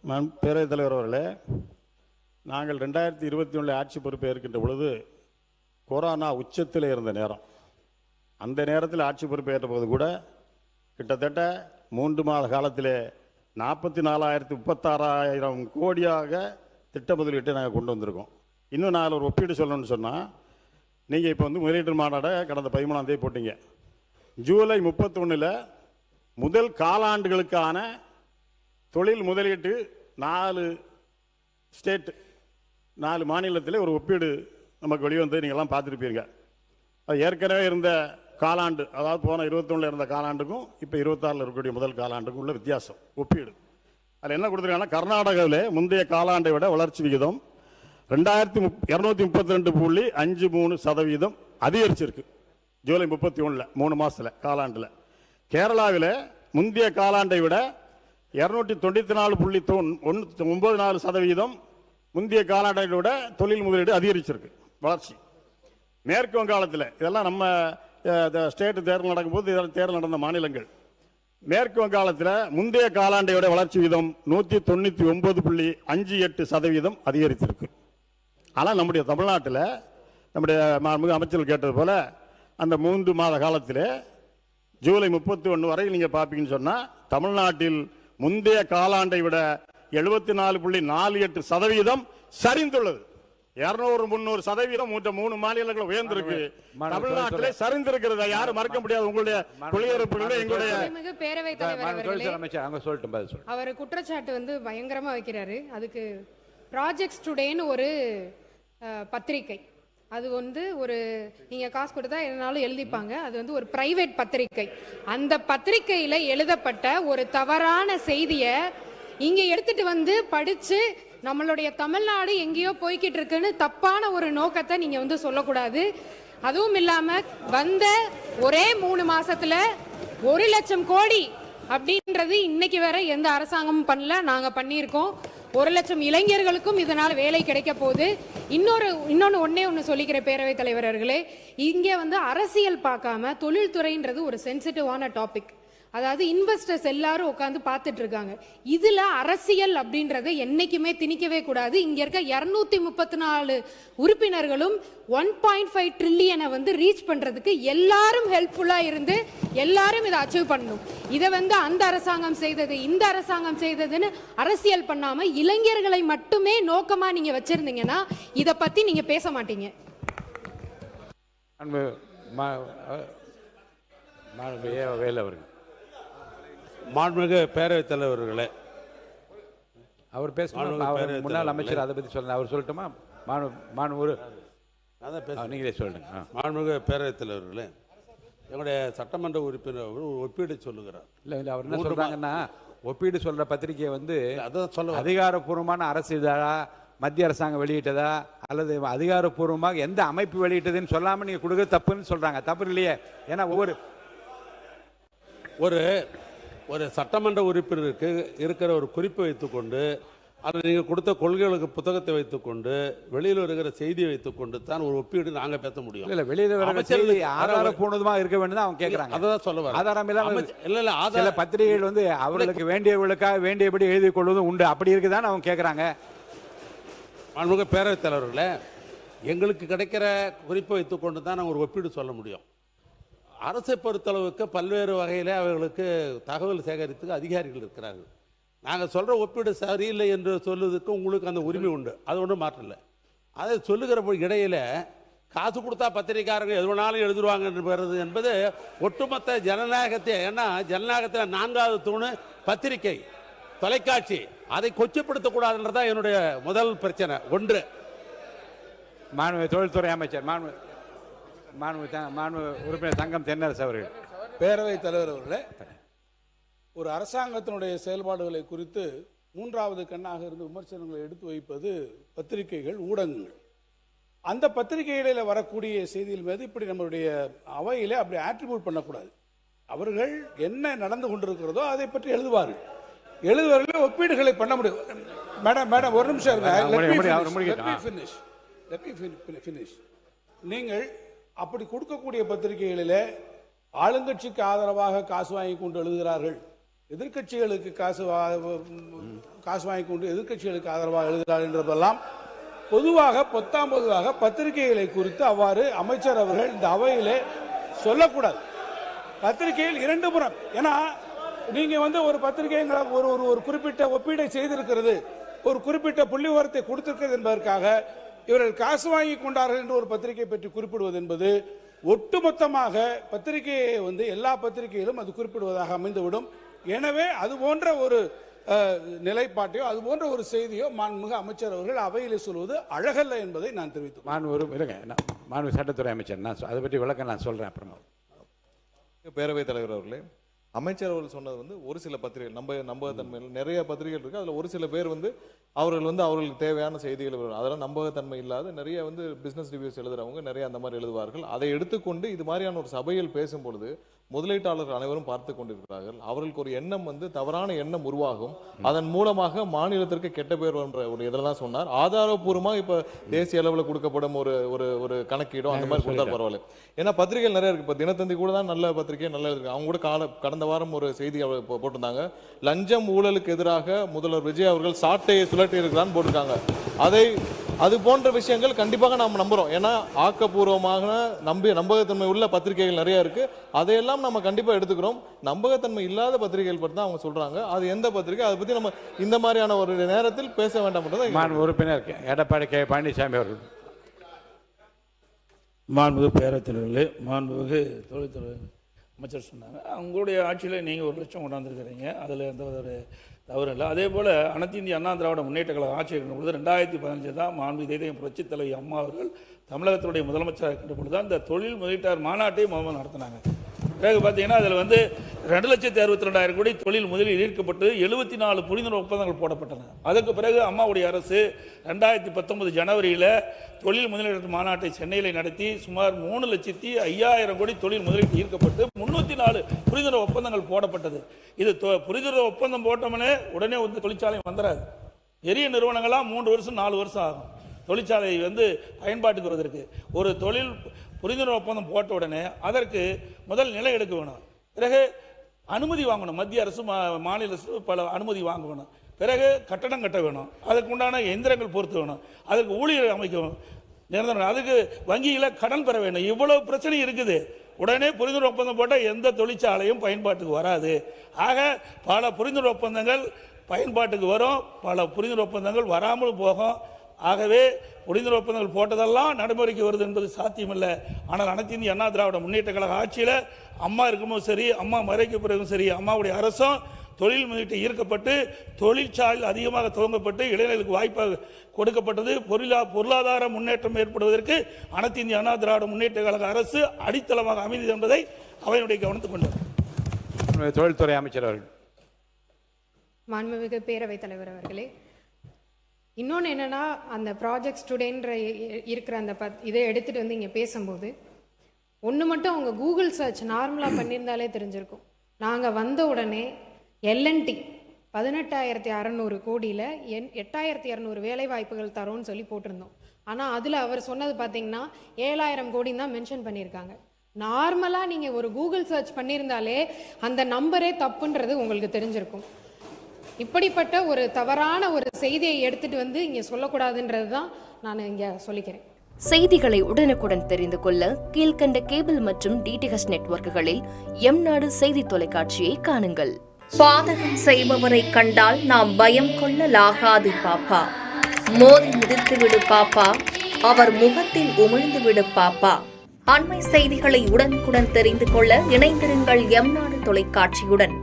பேரவைத் தலைவர் அவர்களே, நாங்கள் 2021 ஆட்சி பொறுப்பை ஏற்கின்ற பொழுது கொரோனா உச்சத்தில் இருந்த நேரம். அந்த நேரத்தில் ஆட்சி பொறுப்பை ஏற்றபோது கூட கிட்டத்தட்ட 3 மாத காலத்திலே 44,36,000 கோடியாக திட்ட முதலீட்டை நாங்கள் கொண்டு வந்திருக்கோம். இன்னும் நான் ஒரு ஒப்பீடு சொல்லணும்னு சொன்னால், நீங்கள் இப்போ முதலீட்டு மாநாடை கடந்த 13ஆம் தேதி போட்டீங்க. ஜூலை 31 முதல் காலாண்டுகளுக்கான தொழில் முதலீட்டு 4 ஸ்டேட் 4 மாநிலத்தில் ஒரு ஒப்பீடு நமக்கு வெளிவந்து நீங்கள்லாம் பார்த்துருப்பீங்க. அது ஏற்கனவே இருந்த காலாண்டு, அதாவது போன 21 இருந்த காலாண்டுக்கும் இப்போ 26 இருக்கக்கூடிய முதல் காலாண்டுக்கும் உள்ள வித்தியாசம் ஒப்பீடு. அதில் என்ன கொடுத்துருக்காங்கன்னா, கர்நாடகாவில் முந்தைய காலாண்டை விட வளர்ச்சி விகிதம் 2232.53% அதிகரிச்சிருக்கு ஜூலை 31 3 மாதத்தில் காலாண்டில். கேரளாவில் முந்தைய காலாண்டை விட 294.94% முந்தைய காலாண்டை விட தொழில் முதலீடு அதிகரிச்சிருக்கு வளர்ச்சி. மேற்கு வங்காளத்தில், இதெல்லாம் நம்ம ஸ்டேட் தேர்தல் நடக்கும்போது தேர்தல் நடந்த மாநிலங்கள். மேற்கு வங்காளத்தில் முந்தைய காலாண்டை விட வளர்ச்சி விகிதம் 199.58% அதிகரித்திருக்கு. ஆனால் நம்முடைய தமிழ்நாட்டில் நம்முடைய அமைச்சர்கள் கேட்டது போல அந்த 3 மாத காலத்தில் ஜூலை 31 வரை நீங்கள் பார்ப்பீங்கன்னு சொன்னால், தமிழ்நாட்டில் முந்தைய காலாண்டை விட 74.48% சரிந்துள்ளது. 200-300% 3 மாநிலங்கள் உயர்ந்திருக்கு. தமிழ்நாட்டிலே சரிந்திருக்கிறது, யாரும் மறக்க முடியாது. உங்களுடைய குடியிருப்புகளில் எங்களுடைய பேரவைத் தலைவர் அவர் குற்றச்சாட்டு பயங்கரமா வைக்கிறாரு. அதுக்கு ப்ராஜெக்ட்ஸ் டுடேன்னு ஒரு பத்திரிகை, அது ஒரு நீங்க காசு கொடுத்தா எதனாலும் எழுதிப்பாங்க. அது ஒரு பிரைவேட் பத்திரிகை. அந்த பத்திரிகையில எழுதப்பட்ட ஒரு தவறான செய்தியை இங்க எடுத்துட்டு படிச்சு நம்மளுடைய தமிழ்நாடு எங்கேயோ போய்கிட்டு இருக்குன்னு தப்பான ஒரு நோக்கத்தை நீங்க சொல்லக்கூடாது. அதுவும் இல்லாம வந்த ஒரே 3 மாசத்துல 1 லட்சம் கோடி அப்படின்றது இன்னைக்கு வரை எந்த அரசாங்கமும் பண்ணல, நாங்க பண்ணியிருக்கோம். 1 லட்சம் இளைஞர்களுக்கும் இதனால வேலை கிடைக்க போகுது. ஒன்னே ஒன்று சொல்லிக்கிற பேரவைத் தலைவர் அவர்களே, இங்க அரசியல் பார்க்காம தொழில்துறைன்றது ஒரு சென்சிட்டிவான டாபிக். அதாவது இன்வெஸ்டர்ஸ் எல்லாரும் உட்காந்து பார்த்துட்டு இருக்காங்க. இதுல அரசியல் அப்படின்றத என்னைக்குமே திணிக்கவே கூடாது. இங்க இருக்க 234 உறுப்பினர்களும் 1.5 ட்ரில்லியனை ரீச் பண்றதுக்கு எல்லாரும் ஹெல்ப்ஃபுல்லா இருந்து எல்லாரும் இதை அச்சீவ் பண்ணணும். இதை அந்த அரசாங்கம் செய்தது இந்த அரசாங்கம் செய்ததுன்னு அரசியல் பண்ணாம இளைஞர்களை மட்டுமே நோக்கமா நீங்க வச்சிருந்தீங்கன்னா இதை பத்தி நீங்க பேச மாட்டீங்க. மாண்புமிகு பேரவைத் தலைவர்களே, அவர் பேசணும். முன்னாள் அமைச்சர் அதை பற்றி சொல்ல அவர் சொல்லட்டுமா? நீங்களே சொல்லுங்க. மாண்புமிகு பேரவைத் தலைவர்களே, எங்களுடைய சட்டமன்ற உறுப்பினர் ஒப்பீடு சொல்லுகிறார். இல்லை அவர் என்ன சொல்றாங்கன்னா, ஒப்பீடு சொல்ற பத்திரிகை அதான் சொல்ல அதிகாரப்பூர்வமான அரசு இதழா, மத்திய அரசாங்கம் வெளியிட்டதா அல்லது அதிகாரப்பூர்வமாக எந்த அமைப்பு வெளியிட்டதுன்னு சொல்லாம நீங்க கொடுக்க தப்புன்னு சொல்றாங்க. தப்பு இல்லையே? ஏன்னா ஒரு சட்டமன்ற உறுப்பினருக்கு இருக்கிற ஒரு குறிப்பை வைத்துக்கொண்டு, அதில் நீங்கள் கொடுத்த கொள்கைகளுக்கு புத்தகத்தை வைத்துக்கொண்டு, வெளியில் வருகிற செய்தியை வைத்துக்கொண்டு தான் ஒரு ஒப்பீடு நாங்கள் பேச முடியும். இல்லை, வெளியில் வர செய்தி ஆதாரப்பூர்வமாக இருக்க வேண்டும் அவங்க கேட்குறாங்க. அதான் சொல்ல வர ஆதாரம் இல்லாமல் இல்லை சில பத்திரிகைகள் அவர்களுக்கு வேண்டியவர்களுக்காக வேண்டியபடி எழுதி கொள்வதும் உண்டு. அப்படி இருக்குதான்னு அவங்க கேட்குறாங்க. மாண்புமிகு பேரவைத் தலைவர்களே, எங்களுக்கு கிடைக்கிற குறிப்பை வைத்துக்கொண்டு தான் நாங்கள் ஒரு ஒப்பீடு சொல்ல முடியும். அரசை பொறுத்தளவுக்கு பல்வேறு வகையில் அவர்களுக்கு தகவல் சேகரித்துக்கு அதிகாரிகள் இருக்கிறார்கள். நாங்கள் சொல்கிற ஒப்பீடு சரியில்லை என்று சொல்லுவதற்கு உங்களுக்கு அந்த உரிமை உண்டு, அது ஒன்றும் மாற்றம் இல்லை. அதை சொல்லுகிற இடையில் காசு கொடுத்தா பத்திரிகைக்காரங்க எது வேணாலும் எழுதுருவாங்க என்பது ஒட்டுமொத்த ஜனநாயகத்தை, ஏன்னா ஜனநாயகத்தில் 4வது தூணு பத்திரிகை, தொலைக்காட்சி, அதை கொச்சப்படுத்தக்கூடாதுன்றதான் என்னுடைய முதல் பிரச்சனை. ஒன்று, தொழில்துறை அமைச்சர் உறுப்பினர் தங்கம் தென்னரசு அவர்கள். பேரவைத் தலைவர் அவர்களே, ஒரு அரசாங்கத்தினுடைய செயல்பாடுகளை குறித்து 3வது கண்ணாக இருந்து விமர்சனங்களை எடுத்து வைப்பது பத்திரிகைகள், ஊடகங்கள். அந்த பத்திரிகைகளில் வரக்கூடிய செய்திகள் மீது இப்படி நம்மளுடைய அவையிலே அப்படி ஆட்ரிபியூட் பண்ணக்கூடாது. அவர்கள் என்ன நடந்து கொண்டிருக்கிறதோ அதை பற்றி எழுதுவார்கள், ஒப்பீடுகளை பண்ண முடியும். மேடம் ஒரு நிமிஷம் நீங்கள் அப்படி கொடுக்கக்கூடிய பத்திரிகைகளிலே ஆளுங்கட்சிக்கு ஆதரவாக காசு வாங்கி கொண்டு எழுதுகிறார்கள் எதிர்க்கட்சிகளுக்கு காசு வாங்கி கொண்டு எதிர்க்கட்சிகளுக்கு ஆதரவாக எழுதுகிறார் என்றதெல்லாம் பொதுவாக பொதுவாக பத்திரிகைகளை குறித்து அவ்வாறு அமைச்சர் அவர்கள் இந்த அவையிலே சொல்லக்கூடாது. பத்திரிகையில் 2 புறம், ஏன்னா நீங்க ஒரு பத்திரிகை ஒரு குறிப்பிட்ட ஒப்பீடை செய்திருக்கிறது, ஒரு குறிப்பிட்ட புள்ளி விவரத்தை கொடுத்திருக்கிறது என்பதற்காக இவர்கள் காசு வாங்கி கொண்டார்கள் என்று ஒரு பத்திரிகை பற்றி குறிப்பிடுவது என்பது ஒட்டுமொத்தமாக பத்திரிகையை எல்லா பத்திரிகையிலும் அது குறிப்பிடுவதாக அமைந்துவிடும். எனவே அது போன்ற ஒரு நிலைப்பாட்டையோ அது போன்ற ஒரு செய்தியோ மாண்புமிகு அமைச்சர் அவர்கள் அவையிலே சொல்வது அழகல்ல என்பதை நான் தெரிவித்தேன். மாண்பு சட்டத்துறை அமைச்சர், நான் அதை பற்றி விளக்கம் நான் சொல்றேன் அப்புறமா. பேரவைத் தலைவர் அவர்களே, அமைச்சர் அவர்கள் சொன்னது ஒரு சில பத்திரிகைகள் நம்பகத்தன்மையில் நிறைய பத்திரிகைகள் இருக்கு. அதுல ஒரு சில பேர் அவர்கள் அவர்களுக்கு தேவையான செய்திகள் அதெல்லாம் நம்பகத்தன்மை இல்லாத நிறைய பிசினஸ் ரிவ்யூஸ் எழுதுறவங்க நிறைய அந்த மாதிரி எழுதுவார்கள். அதை எடுத்துக்கொண்டு இது மாதிரியான ஒரு சபையில் பேசும்பொழுது முதலீட்டாளர்கள் அனைவரும் பார்த்து கொண்டிருக்கிறார்கள். அவர்களுக்கு ஒரு எண்ணம் தவறான எண்ணம் உருவாகும். அதன் மூலமாக மாநிலத்திற்கு கெட்ட பேர் என்ற ஒரு இதெல்லாம் சொன்னார். ஆதாரபூர்வமாக இப்ப தேசிய அளவில் கொடுக்கப்படும் ஒரு கணக்கீடோ அந்த மாதிரி கொடுத்தா பரவாயில்ல. ஏன்னா பத்திரிகைகள் நிறைய இருக்கு. இப்ப தினத்தந்தி கூட தான் நல்ல பத்திரிகை நல்லா இருக்கு. அவங்க கூட கடந்த வாரம் ஒரு செய்தி போட்டிருந்தாங்க. லஞ்சம் ஊழலுக்கு எதிராக முதல்வர் விஜய் அவர்கள் சாட்டையை சுழட்டி இருக்கிறான்னு போட்டிருக்காங்க. அது போன்ற விஷயங்கள் கண்டிப்பாக நாம் நம்புறோம். ஏன்னா ஆக்கப்பூர்வமாக நம்பகத்தன்மை உள்ள பத்திரிகைகள் நிறைய இருக்கு. அதையெல்லாம் நம்ம கண்டிப்பா எடுத்துக்கிறோம். நம்பகத்தன்மை இல்லாத பத்திரிகைகள் பற்றி தான் அவங்க சொல்றாங்க. அது எந்த பத்திரிகை, அதை பத்தி நம்ம இந்த மாதிரியான ஒரு நேரத்தில் பேச வேண்டாம். உறுப்பினர் எடப்பாடி கே பழனிசாமி அவர்கள். மாண்புமிகு பேரவைத்தலைவர்களே, மாண்புமிகு தொழில்துறை அமைச்சர் சொன்னாங்க, அவங்களுடைய ஆட்சியில் நீங்கள் 1 லட்சம் கொண்டாந்துருக்கிறீங்க, அதில் எந்த ஒரு தவறு இல்லை. அதே போல் அனைத்து இந்திய அண்ணா திராவிட முன்னேற்ற கழக ஆட்சி இருக்கின்ற பொழுது 2015 தான் மாண்புமிகு இதயம் புரட்சித் தலைவி அம்மா அவர்கள் தமிழகத்துடைய முதலமைச்சராக இருக்கின்ற பொழுது தான் இந்த தொழில் முதலீட்டாளர் மாநாட்டை முதல்ல நடத்தினாங்க. பிறகு பார்த்தீங்கன்னா அதில் 2,62,200 கோடி தொழில் முதலில் ஈர்க்கப்பட்டு 74 புரிந்துணர்வு ஒப்பந்தங்கள் போடப்பட்டன. அதற்கு பிறகு அம்மாவுடைய அரசு 2019 ஜனவரியில் தொழில் முதலீட்டு மாநாட்டை சென்னையில் நடத்தி சுமார் 3,05,000 கோடி தொழில் முதலீட்டு ஈர்க்கப்பட்டு 304 புரிந்துணர்வு ஒப்பந்தங்கள் போடப்பட்டது. இது புரிந்துணர்வு ஒப்பந்தம் போட்டோம்னே உடனே தொழிற்சாலை வந்துடாது. பெரிய நிறுவனங்களாக 3 வருஷம் 4 வருஷம் ஆகும் தொழிற்சாலை பயன்பாட்டுக்கு வருவதற்கு. ஒரு தொழில் புரிந்துணர்வு ஒப்பந்தம் போட்ட உடனே அதற்கு முதல் நிலை எடுக்க வேணும், பிறகு அனுமதி வாங்கணும், மத்திய அரசு மாநில அரசு பல அனுமதி வாங்க வேணும், பிறகு கட்டடம் கட்ட வேணும், அதுக்கு உண்டான எந்திரங்கள் பொறுத்து வேணும், அதுக்கு ஊழியர் அமைக்கணும், நிரந்தரம், அதுக்கு வங்கியில் கடன் பெற வேண்டும். இவ்வளவு பிரச்சனை இருக்குது. உடனே புரிந்துணர்வு ஒப்பந்தம் போட்டால் எந்த தொழிற்சாலையும் பயன்பாட்டுக்கு வராது. ஆக பல புரிந்துணர்வு ஒப்பந்தங்கள் பயன்பாட்டுக்கு வரும், பல புரிந்துணர்வு ஒப்பந்தங்கள் வராமல் போகும். ஆகவே புரிந்துணர்வு ஒப்பந்தங்கள் போட்டதெல்லாம் நடைமுறைக்கு வருது என்பது சாத்தியமில்லை. ஆனால் அனைத்து இந்திய அண்ணா திராவிட முன்னேற்ற கழக ஆட்சியில் அம்மா இருக்கும்போது சரி, அம்மா மறைக்க பிறகும் சரி, அம்மாவுடைய அரசும் தொழில் முதலீட்டு ஈர்க்கப்பட்டு தொழிற்சாலை அதிகமாக துவங்கப்பட்டு இளைஞர்களுக்கு வாய்ப்பாக கொடுக்கப்பட்டது. பொருளாதார முன்னேற்றம் ஏற்படுவதற்கு அனைத்து இந்திய அண்ணா திராவிட முன்னேற்ற கழக அரசு அடித்தளமாக அமைந்தது என்பதை அவையினுடைய கவனத்துக் கொண்டார். தொழில்துறை அமைச்சர் அவர்கள். மாண்புமிகு பேரவைத் தலைவர் அவர்களே, இன்னொன்று என்னென்னா, அந்த ப்ராஜெக்ட் ஸ்டூடெண்ட் இருக்கிற அந்த இதை எடுத்துகிட்டு இங்கே பேசும்போது ஒன்று மட்டும் அவங்க கூகுள் சர்ச் நார்மலாக பண்ணியிருந்தாலே தெரிஞ்சிருக்கும். நாங்கள் வந்த உடனே எல்என்டி 18,600 கோடியில் 8,200 வேலை வாய்ப்புகள் தரோன்னு சொல்லி போட்டிருந்தோம். ஆனால் அதில் அவர் சொன்னது பார்த்தீங்கன்னா 7,000 கோடின்னு தான் மென்ஷன் பண்ணியிருக்காங்க. நார்மலாக நீங்கள் ஒரு கூகுள் சர்ச் பண்ணியிருந்தாலே அந்த நம்பரே தப்புன்றது உங்களுக்கு தெரிஞ்சிருக்கும். இப்படிப்பட்ட ஒரு தவறான ஒரு செய்தியை எடுத்துட்டு இங்கே சொல்லக்கூடாதுன்றது தான் நான் இங்கே சொல்லிக்கிறேன். செய்திகளை உடனுக்குடன் தெரிந்து கொள்ள கீழ்கண்ட கேபிள் மற்றும் டிடிஹெச் நெட்வொர்க்குகளில் எம்நாடு செய்தி தொலைக்காட்சியை காணுங்கள். பாதகம் செய்பவரை கண்டால் நாம் பயம் கொள்ளலாகாது பாப்பா. மோதி மிதித்து விடு பாப்பா, அவர் முகத்தில் உமிழ்ந்து விடு பாப்பா. அண்மை செய்திகளை உடனுக்குடன் தெரிந்து கொள்ள இணைந்திருங்கள் எம்நாடு தொலைக்காட்சியுடன்.